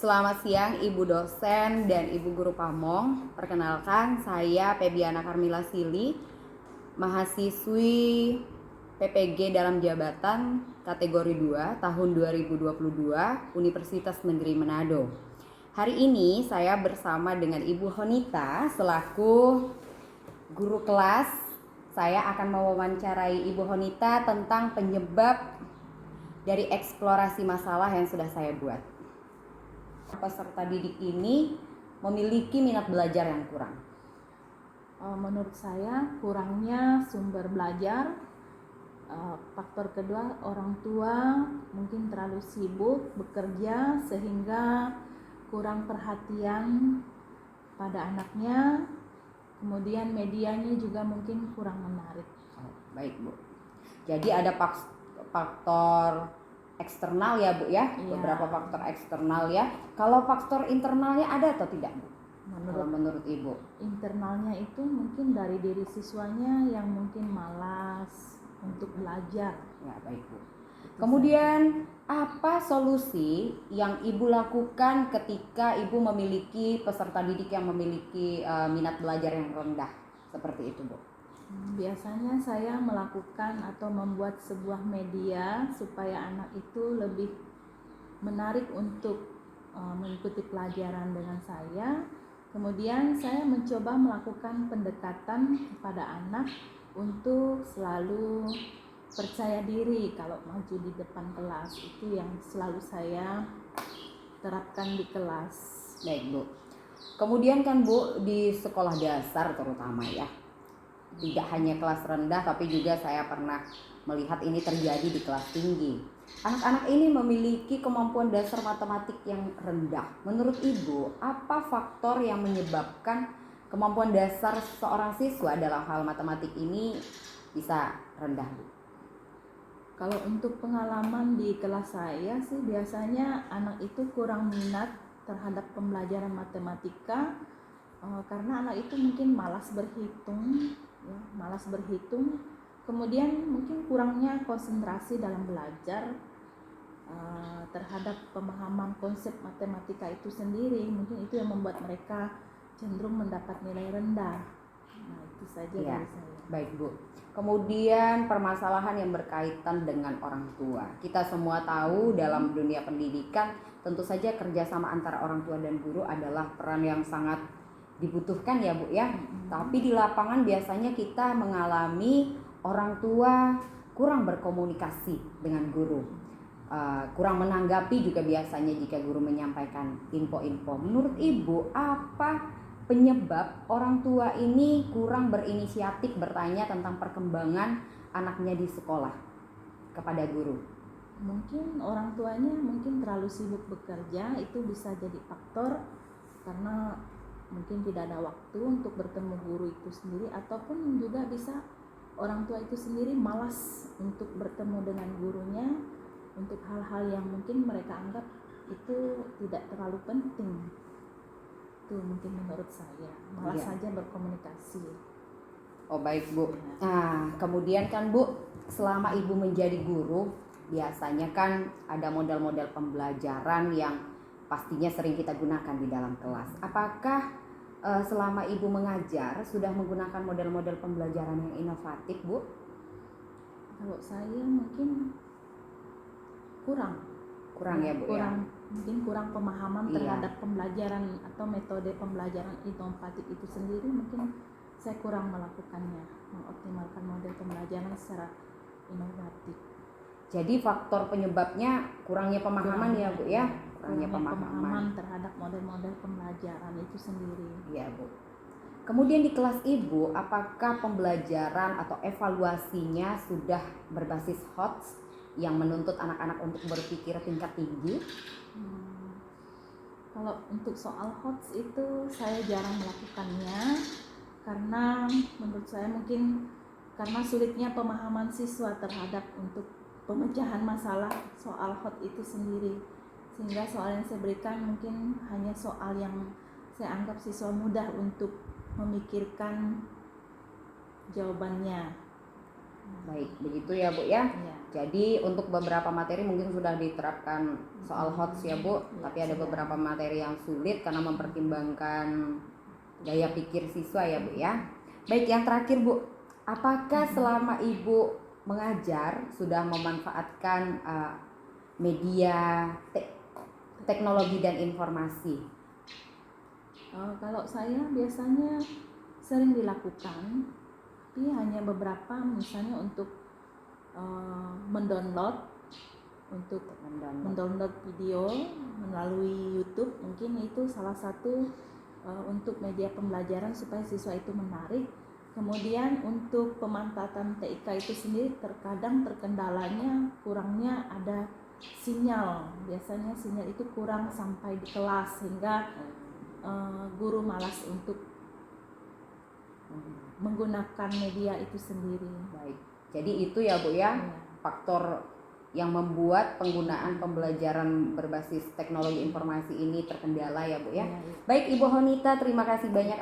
Selamat siang Ibu dosen dan Ibu guru Pamong. Perkenalkan, saya Febiana Karmila Sili, mahasiswi PPG dalam jabatan kategori 2 tahun 2022 Universitas Negeri Manado. Hari ini saya bersama dengan Ibu Honita selaku guru kelas. Saya akan mewawancarai Ibu Honita tentang penyebab dari eksplorasi masalah yang sudah saya buat. Peserta didik ini memiliki minat belajar yang kurang. Menurut saya kurangnya sumber belajar. Faktor kedua, orang tua mungkin terlalu sibuk bekerja sehingga kurang perhatian pada anaknya. Kemudian medianya juga mungkin kurang menarik. Baik Bu. Jadi ada faktor eksternal ya Bu ya, beberapa faktor eksternal ya. Kalau faktor internalnya ada atau tidak Bu? Menurut Ibu? Internalnya itu mungkin dari diri siswanya yang mungkin malas untuk belajar. Ya baik Bu. Kemudian apa solusi yang Ibu lakukan ketika Ibu memiliki peserta didik yang memiliki minat belajar yang rendah seperti itu Bu? Biasanya saya melakukan atau membuat sebuah media supaya anak itu lebih menarik untuk mengikuti pelajaran dengan saya. Kemudian saya mencoba melakukan pendekatan kepada anak untuk selalu percaya diri kalau maju di depan kelas. Itu yang selalu saya terapkan di kelas. Baik Bu. Kemudian kan Bu, di sekolah dasar terutama ya, tidak hanya kelas rendah tapi juga saya pernah melihat ini terjadi di kelas tinggi. Anak-anak ini memiliki kemampuan dasar matematik yang rendah. Menurut Ibu, apa faktor yang menyebabkan kemampuan dasar seorang siswa dalam hal matematik ini bisa rendah Bu? Kalau untuk pengalaman di kelas saya sih biasanya anak itu kurang minat terhadap pembelajaran matematika karena anak itu mungkin malas berhitung. Kemudian mungkin kurangnya konsentrasi dalam belajar terhadap pemahaman konsep matematika itu sendiri. Mungkin itu yang membuat mereka cenderung mendapat nilai rendah. Nah, itu saja dari saya. Baik Bu. Kemudian permasalahan yang berkaitan dengan orang tua. Kita semua tahu dalam dunia pendidikan tentu saja kerjasama antara orang tua dan guru adalah peran yang sangat dibutuhkan ya Bu ya. Tapi di lapangan biasanya kita mengalami orang tua kurang berkomunikasi dengan guru, kurang menanggapi juga biasanya jika guru menyampaikan info-info. Menurut Ibu, apa penyebab orang tua ini kurang berinisiatif bertanya tentang perkembangan anaknya di sekolah kepada guru? Mungkin orang tuanya mungkin terlalu sibuk bekerja, itu bisa jadi faktor karena mungkin tidak ada waktu untuk bertemu guru itu sendiri, ataupun juga bisa orang tua itu sendiri malas untuk bertemu dengan gurunya untuk hal-hal yang mungkin mereka anggap itu tidak terlalu penting. Itu mungkin menurut saya, malas saja berkomunikasi. Oh baik Bu. Nah kemudian kan Bu, selama Ibu menjadi guru, biasanya kan ada model-model pembelajaran yang pastinya sering kita gunakan di dalam kelas. Apakah selama Ibu mengajar sudah menggunakan model-model pembelajaran yang inovatif Bu? Kalau saya mungkin kurang ya Bu ya? Mungkin kurang pemahaman terhadap pembelajaran atau metode pembelajaran inovatif itu sendiri. Mungkin saya kurang melakukannya, mengoptimalkan model pembelajaran secara inovatif. Jadi faktor penyebabnya kurangnya pemahaman ya Bu ya? Kurangnya pemahaman terhadap model-model pembelajaran itu sendiri. Iya Bu. Kemudian di kelas Ibu, apakah pembelajaran atau evaluasinya sudah berbasis HOTS yang menuntut anak-anak untuk berpikir tingkat tinggi? Kalau untuk soal HOTS itu saya jarang melakukannya karena menurut saya mungkin karena sulitnya pemahaman siswa terhadap untuk pemecahan masalah soal HOTS itu sendiri, sehingga soal yang saya berikan mungkin hanya soal yang saya anggap siswa mudah untuk memikirkan jawabannya. Baik, begitu ya Bu ya. Iya. Jadi untuk beberapa materi mungkin sudah diterapkan soal HOTS ya Bu, Ya, tapi ada sudah. beberapa materi yang sulit karena mempertimbangkan gaya pikir siswa ya Bu ya. Baik, yang terakhir Bu, apakah selama Ibu mengajar sudah memanfaatkan media teknologi dan informasi? Kalau saya biasanya sering dilakukan, tapi hanya beberapa, misalnya untuk mendownload video melalui YouTube, mungkin itu salah satu untuk media pembelajaran supaya siswa itu menarik. Kemudian untuk pemanfaatan TIK itu sendiri terkadang terkendalanya kurangnya ada sinyal. Biasanya sinyal itu kurang sampai di kelas sehingga guru malas untuk menggunakan media itu sendiri. Baik. Jadi itu ya Bu ya, faktor yang membuat penggunaan pembelajaran berbasis teknologi informasi ini terkendala ya Bu ya. Baik Ibu Honita, terima kasih banyak